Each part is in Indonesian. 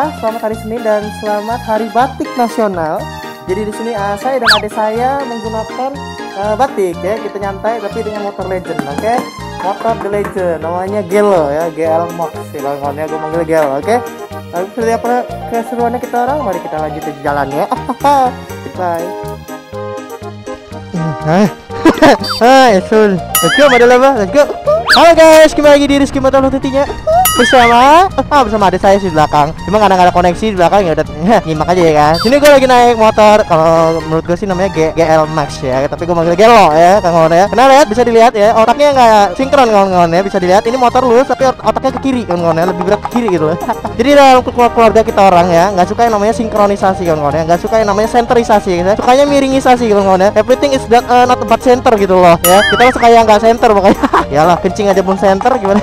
semua, selamat hari Senin dan selamat Hari Batik Nasional. Jadi di sini saya dan adik saya menggunakan batik ya, kita nyantai tapi dengan motor legend, oke? Motor The Legend, namanya Gelo ya, GL Max. Silahkannya gue manggil Gelo, oke? Lalu seperti apa keseruannya kita orang? Mari kita lanjutin jalannya. Bye. Hai, Sul. Let's go, let's go. Halo guys, kembali lagi di Rizky Motor Tutinya bersama adik saya di belakang. Cuma kadang ada koneksi di belakang ya udah nyimak aja ya kan. Sini gue lagi naik motor. Kalau menurut gue sih namanya GL Max ya, tapi gue manggil Gelo ya, kawan-kawan ya. Karena lihat bisa dilihat ya, otaknya nggak sinkron kawan-kawan ya. Bisa dilihat ini motor lurus tapi otaknya ke kiri kawan-kawan ya, lebih berat ke kiri gitu loh. Jadi dalam keluarga kita orang ya, nggak suka yang namanya sinkronisasi kawan-kawan ya, nggak suka yang namanya senterisasi ya. Sukanya miringisasi kawan-kawan ya. Everything is that not about center gitu loh ya. Kita suka yang nggak center makanya. Yalah, kencing aja pun center gimana?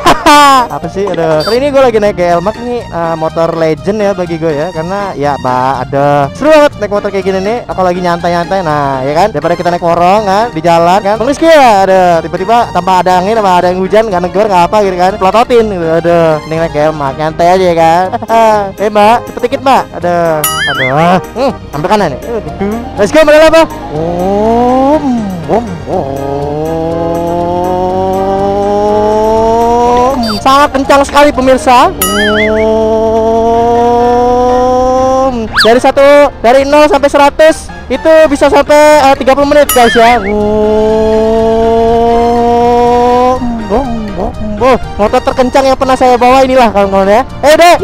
Apa sih? Aduh. Kali ini gue lagi naik GL Max nih, motor legend ya bagi gue ya, karena ya ada seru banget naik motor kayak gini nih. Aku lagi nyantai-nyantai, nah ya kan, daripada kita naik porong kan di jalan kan. Bang Rizky ya, ada tiba-tiba tanpa ada angin, tanpa ada yang hujan, nggak negor nggak apa gitu kan, pelototin gitu. Aduh, ini naik GL Max nyantai aja ya kan. Mbak, cepet dikit mbak. Aduh, ambil kanan nih. Let's go, model apa? Sangat kencang sekali pemirsa. Dari 0 sampai 100 itu bisa sampai 30 menit guys ya. Motor terkencang yang pernah saya bawa inilah kawan-kawan ya. Dek.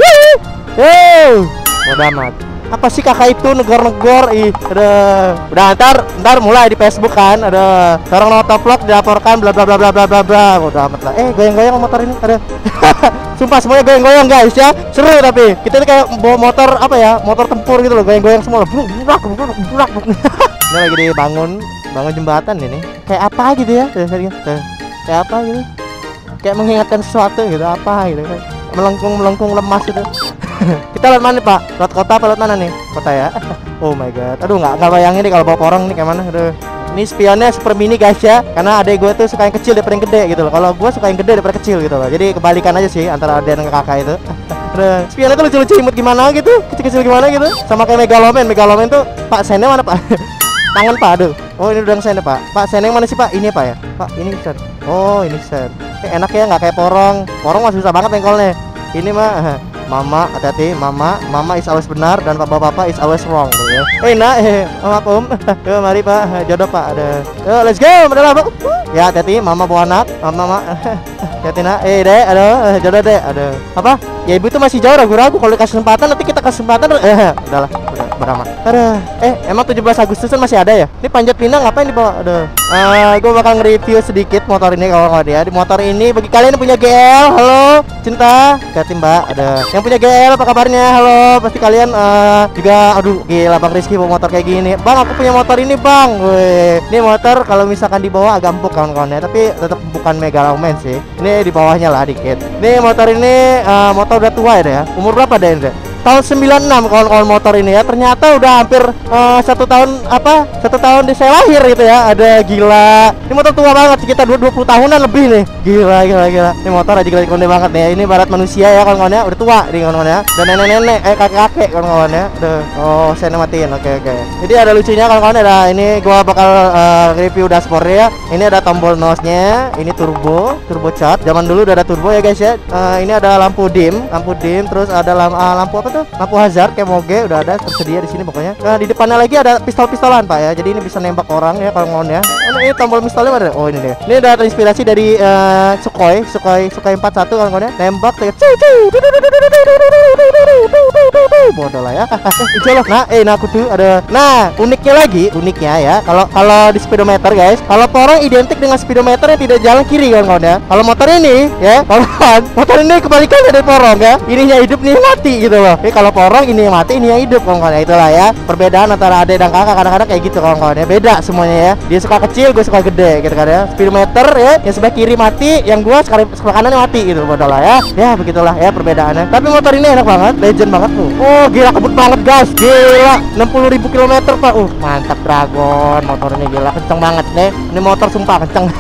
Udah amat. Apa sih kakak itu negor-negor? Udah ntar mulai di Facebook kan. Ada seorang motovlog dilaporkan bla bla bla bla bla bla bla. Udah amat lah. Goyang-goyang motor ini. Ada. Sumpah semuanya goyang-goyang guys ya. Seru tapi kita kayak bawa motor apa ya? Motor tempur gitu loh, goyang-goyang semua. Ini lagi dibangun jembatan ini. Kayak apa gitu ya? Kayak apa gitu? Kayak mengingatkan sesuatu gitu, apa gitu. Melengkung lemas gitu. Kita lewat mana pak? Lewat kota apa lewat mana nih? Kota ya? Oh my god. Aduh nggak bayangin nih kalau bawa porong nih kayak mana. Aduh. Ini spionnya super mini guys ya. Karena adek gue tuh suka yang kecil daripada yang gede gitu loh. Kalau gue suka yang gede daripada kecil gitu loh. Jadi kebalikan aja sih antara adek dan kakak itu. Aduh. Spionnya tuh lucu-lucu imut gimana gitu, kecil-kecil gimana gitu. Sama kayak Megaloman tuh. Pak sennya mana pak? Tangan pak, aduh. Oh ini udah sennya pak. Pak sennya yang mana sih pak? Ini pak ya? Pak ini set. Oh ini set. Enak ya, nggak kayak porong. Porong masih susah banget nengkolnya. Ini mah mama, hati-hati, mama is always benar dan papa is always wrong gitu ya. Nak, maaf om. Yo mari pak, jodoh pak ada. Yo let's go, modal apa? Ya hati-hati, mama bawa anak, mama. Hati-hati nak, dek, aduh, jodoh dek, aduh. Apa? Ya ibu tuh masih jauh ragu-ragu, kalau dikasih kesempatan nanti kita kasih kesempatan. Udahlah, udah beramal. Aduh, emang 17 Agustusan masih ada ya? Ini Panjat Pinang ngapain dibawa? Aduh. Gue bakal nge-review sedikit motor ini kawan-kawan ya. Di motor ini bagi kalian yang punya GL, halo, cinta, hati mbak, ada. Yang punya GL apa kabarnya? Halo, pasti kalian juga, aduh, gila Bang Rizky bawa motor kayak gini. Bang, aku punya motor ini bang. Wih, ini motor kalau misalkan dibawa agak empuk kawan-kawan ya, tapi tetap bukan Megaloman sih. Ini di bawahnya lah dikit. Ini motor ini motor udah tua ya. Umur berapa deh ini? Tahun 96 kawan-kawan motor ini ya. Ternyata udah hampir 1 tahun di saya lahir gitu ya. Ada gila. Ini motor tua banget, sekitar 20 tahunan lebih nih. Gila. Ini motor aja gila konde banget nih. Ini barat manusia ya kawan-kawan ya. Udah tua nih kawan-kawan ya. Dan nenek-nenek, kakek-kakek kawan-kawan ya. Oh, saya matiin. Oke. Jadi ada lucunya kawan-kawan, ada ini gua bakal review dashboardnya ya. Ini ada tombol nose-nya, ini turbo charge. Zaman dulu udah ada turbo ya guys ya. Ini ada lampu dim, terus ada lampu apa tuh? Lampu hazard kayak moge udah ada tersedia di sini pokoknya. Nah, di depannya lagi ada pistol-pistolan Pak ya. Jadi ini bisa nembak orang ya kalau mau ya. Ini tombol pistolnya ada. Oh, ini deh. Ini ada terinspirasi dari Sukhoi 41 kawan-kawan ya. Nembak kayak bodoh lah ya. Insyaallah. Nah, aku tuh ada. Nah, uniknya ya. Kalau di speedometer guys, kalau porong identik dengan speedometer yang tidak jalan kiri kawan-kawan ya. Kalau motor ini ya, motor ini kebalikannya dari porong ya. Ininya hidup nih mati gitu loh. Kalau porong ini yang mati, ini yang hidup kawan-kawan. Itulah ya perbedaan antara adik dan kakak, kadang-kadang kayak gitu kawan-kawan ya. Beda semuanya ya. Dia suka kecil, gue suka gede gitu kan ya. Speedometer ya, yang sebelah kiri mati, yang gue sebelah kanannya mati gitu bodoh lah ya. Ya begitulah ya perbedaannya. Tapi motor ini enak banget, legend banget tuh. Oh gila, kebut banget guys. Gila, 60.000 km pak. Mantap Dragon, motornya gila, kenceng banget nih. Ini motor sumpah kenceng.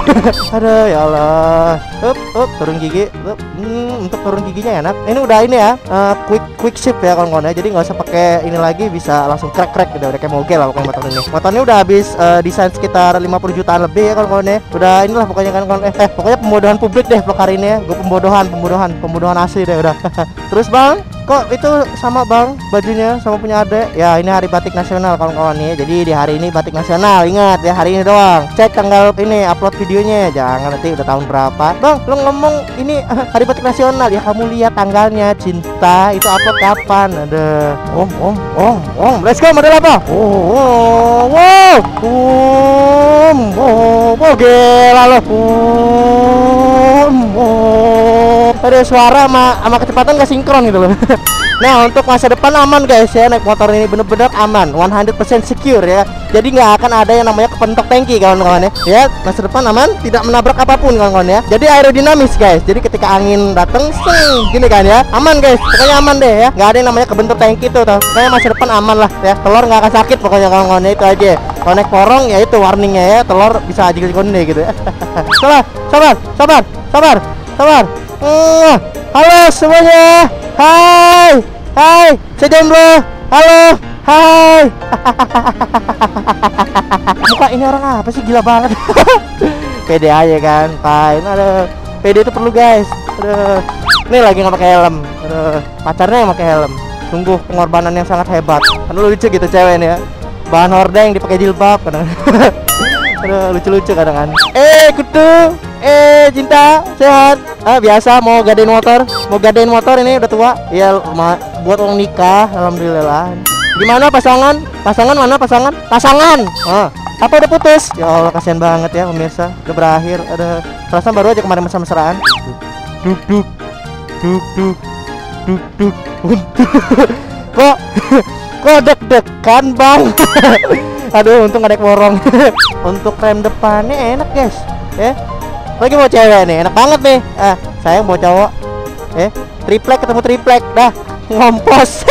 Aduh ya Allah. Turun gigi. Untuk turun giginya enak. Ini udah ini ya, quick shift prinsip ya kawan-kawan ya. Jadi nggak usah pakai ini lagi, bisa langsung crack gitu, udah kayak moge lah pokoknya motor ini. Motornya udah habis desain sekitar 50 jutaan lebih ya kawan-kawan ya. Udah inilah pokoknya kan pokoknya pembodohan publik deh vlog hari ini ya. Gue pembodohan asli deh udah. Terus bang, kok itu sama bang bajunya sama punya adek ya? Ini hari batik nasional kawan-kawan ya. Jadi di hari ini batik nasional, ingat ya, hari ini doang. Cek tanggal ini upload videonya, jangan nanti udah tahun berapa bang lu ngomong ini hari batik nasional ya. Kamu lihat tanggalnya cinta, itu upload kapan? Ada let's go. Model apa? Gila lo. Ada suara sama kecepatan gak sinkron gitu loh. Nah, untuk masa depan aman guys ya, naik motor ini bener-bener aman, 100% secure ya. Jadi nggak akan ada yang namanya kepentok tangki kawan-kawan ya. Ya, masa depan aman, tidak menabrak apapun kawan-kawan ya. Jadi aerodinamis guys. Jadi ketika angin datang, gini kan ya, aman guys. Pokoknya aman deh ya. Nggak ada yang namanya kebentuk tangki tuh. Pokoknya masa depan aman lah ya. Telur nggak akan sakit pokoknya kawan-kawan ya, itu aja. Kalau naik porong ya itu warningnya ya, telur bisa aja konde gitu ya. Sabar. Halo semuanya. Hai, saya Jomblo. Halo, hai. Muka ini orang apa sih, gila banget. Pede aja kan, fine. Aduh, pede itu perlu guys. Aduh, ini lagi nggak pakai helm. Aduh, pacarnya yang pakai helm. Sungguh pengorbanan yang sangat hebat. Kan lucu gitu cewek ini ya. Bahan hordeng dipakai jilbab kadang. Aduh, lucu-lucu kadang kan. Kutu. Cinta, sehat. Biasa mau gadein motor ini udah tua. Iya, buat uang nikah, alhamdulillah. Gimana pasangan? Pasangan. Apa udah putus? Ya Allah, kasihan banget ya pemirsa. Udah berakhir. Ada perasaan baru aja kemarin mesra-mesraan. Duk. Kok deg-degan bang? Aduh, untung gak naik borong. Untuk rem depannya enak guys. Lagi mau cewek nih, enak banget nih. Sayang bawa cowok. Triplek ketemu triplek, dah ngompos.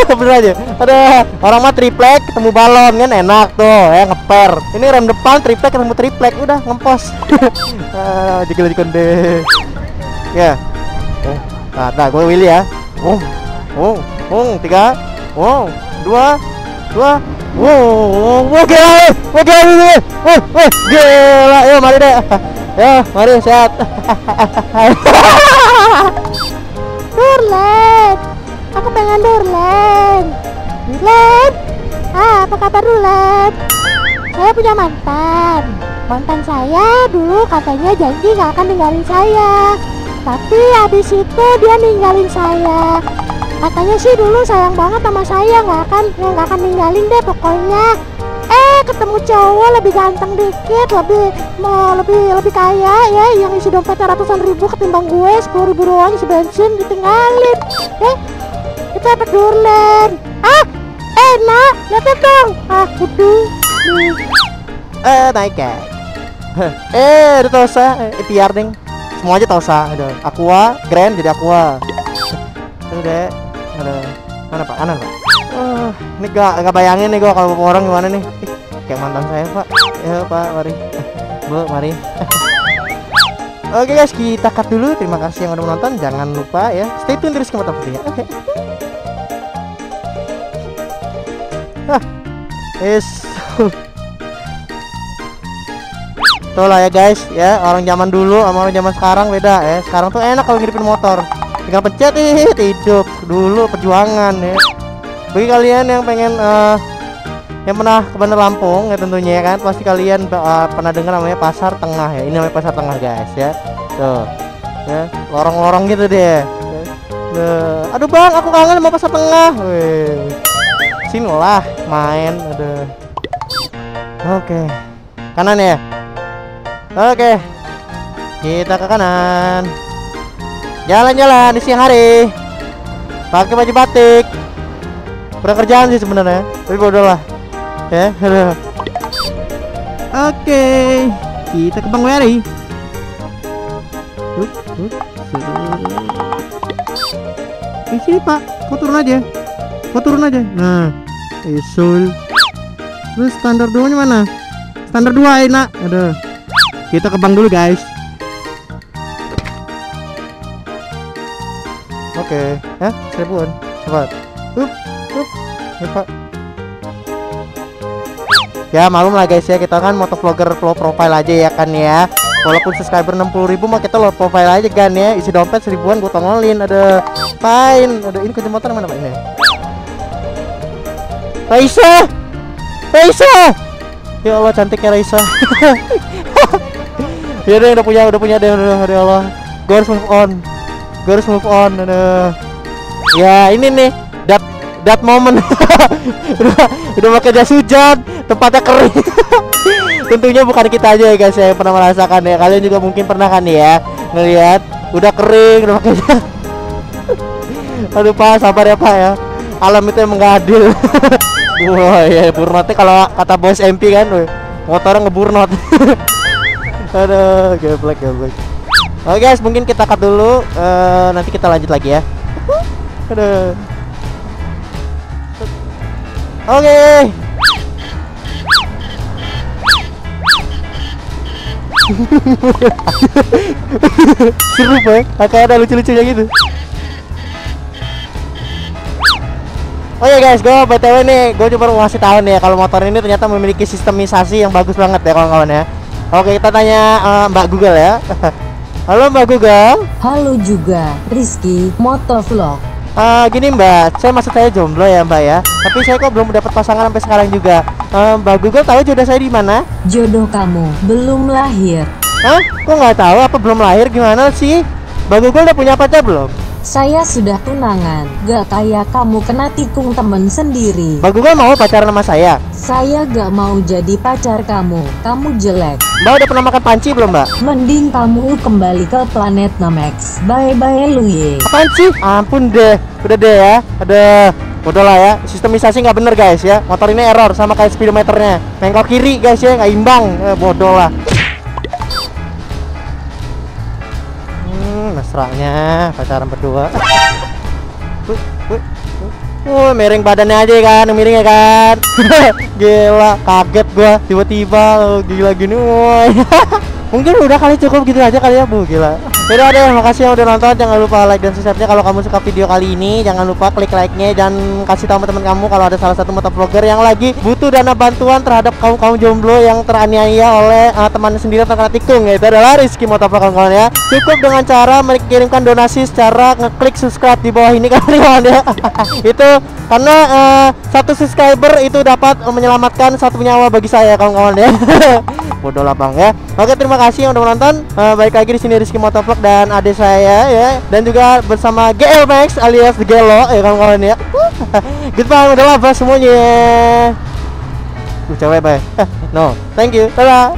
Bener aja. Ada orang mah triplek ketemu balon kan enak tuh ya, ngeper. Ini rem depan triplek ketemu triplek, udah ngempos. Jikil deh. Ya. Nah, gue Willy ya. 3 2 gila. Yuk mari deh. Mari sehat. Durlen, aku pengen Durlen. Apa kabar Durlen? Saya punya mantan saya dulu katanya janji gak akan ninggalin saya, tapi habis itu dia ninggalin saya. Katanya sih dulu sayang banget sama saya, nggak akan ninggalin deh pokoknya. Ketemu cowok lebih ganteng dikit, lebih kaya ya, yang isi dompetnya ratusan ribu ketimbang gue 10.000 doang isi bensin, ditinggalin. Itu efek Durlen. Enak, lihat dong. Kudu. Naik ya. Ada Tosa, PR ding. Semua aja Tosa, ada Aqua, Grand jadi Aqua. Udah, ada mana Pak? Kanan Pak. Ini gak bayangin nih gue kalau orang gimana nih. Kayak mantan saya Pak. Ya Pak, mari. Bu, mari. Oke guys, kita cut dulu. Terima kasih yang udah menonton. Jangan lupa ya, stay tune terus ke mata videonya. Oke. Tuh lah ya guys ya, orang zaman dulu sama orang zaman sekarang beda ya. Sekarang tuh enak kalau ngidupin motor, tinggal pencet hidup. Dulu perjuangan ya. Bagi kalian yang pengen yang pernah ke Bandar Lampung ya tentunya ya kan, pasti kalian pernah dengar namanya Pasar Tengah ya. Ini namanya Pasar Tengah guys ya. Tuh ya, lorong-lorong gitu deh. Aduh bang, aku kangen sama Pasar Tengah. Sini lah main. Oke, kanan ya. Oke, kita ke kanan. Jalan-jalan di siang hari pakai baju batik. Kurang kerjaan sih sebenarnya, tapi bodoh lah ya. Oke, kita ke Bang Wery. Di sini Pak, kau turun aja. Nah, isul. Terus standar 2 nya mana? Standar 2 enak. Aduh, kita ke bank dulu guys. Oke. Hah? 1000-an. Cepat. Ya, Pak. Ya malum lah guys ya, kita kan motovlogger low profile aja ya kan ya. Walaupun subscriber 60.000 mah kita low profile aja kan ya. Isi dompet 1000-an gue tongolin. Ada fine. Ada ini kunci motor mana Pak ini? Raisa. Ya Allah cantiknya Raisa. Ya udah punya deh ya Allah. Gue harus move on. Aduh. Ya ini nih that moment. udah pakai jas hujan, tempatnya kering. Tentunya bukan kita aja ya guys ya yang pernah merasakan ya. Kalian juga mungkin pernah kan ya ngelihat udah kering, udah pakai jas. Aduh Pak, sabar ya Pak ya. Alam itu emang gak adil. Wah ya burnotnya kalau kata bos MP kan, motornya ngeburnot. Aduh, geblek. Oke guys, mungkin kita cut dulu. Nanti kita lanjut lagi ya. Aduh. Oke. Seru Pak, kayak ada lucu-lucunya gitu. Oh ya guys, gue BTW nih, gue coba mau ngasih tahu nih kalau motor ini ternyata memiliki sistemisasi yang bagus banget ya kawan-kawan ya. Oke, kita tanya Mbak Google ya. Halo Mbak Google. Halo juga, Rizky Motovlog. Gini Mbak, saya jomblo ya Mbak ya. Tapi saya kok belum dapat pasangan sampai sekarang juga. Mbak Google tahu jodoh saya di mana? Jodoh kamu belum lahir. Hah? Kok nggak tahu? Apa belum lahir? Gimana sih? Mbak Google udah punya pacar belum? Saya sudah tunangan, gak kayak kamu kena tikung temen sendiri. Mbak Google mau pacaran sama saya? Saya gak mau jadi pacar kamu jelek. Mbak udah pernah makan panci belum Mbak? Mending kamu kembali ke planet Namex. Bye-bye lu ye. Apaan sih? Ampun deh, udah deh ya. Udah lah ya, sistemisasi nggak bener guys ya. Motor ini error sama kayak speedometernya. Bengkel kiri guys ya, nggak imbang. Bodoh lah. Mesranya pacaran berdua. Miring badannya aja kan, miring ya kan. Gila, kaget gua tiba-tiba gila gini. Mungkin udah kali cukup gitu aja kali ya Bu, gila. Yaudah deh, makasih yang udah nonton. Jangan lupa like dan subscribe-nya kalau kamu suka video kali ini. Jangan lupa klik like-nya dan kasih tahu teman kamu kalau ada salah satu motovlogger yang lagi butuh dana bantuan terhadap kaum jomblo yang teraniaya oleh temannya sendiri atau kena tikung. Itu adalah Rizky Motovlog kawan-kawan ya. Cukup dengan cara mengirimkan donasi secara ngeklik subscribe di bawah ini kawan-kawan ya. Itu karena satu subscriber itu dapat menyelamatkan satu nyawa bagi saya kawan-kawan ya. Bodoh lah bang ya. Oke, terima kasih yang udah menonton. Balik lagi di sini Rizky Motovlog dan adik saya ya, dan juga bersama GL Max alias The Gelo ya kawan-kawan ya. Goodbye, udah lah semuanya. Cewek bye. No, thank you. Dadah.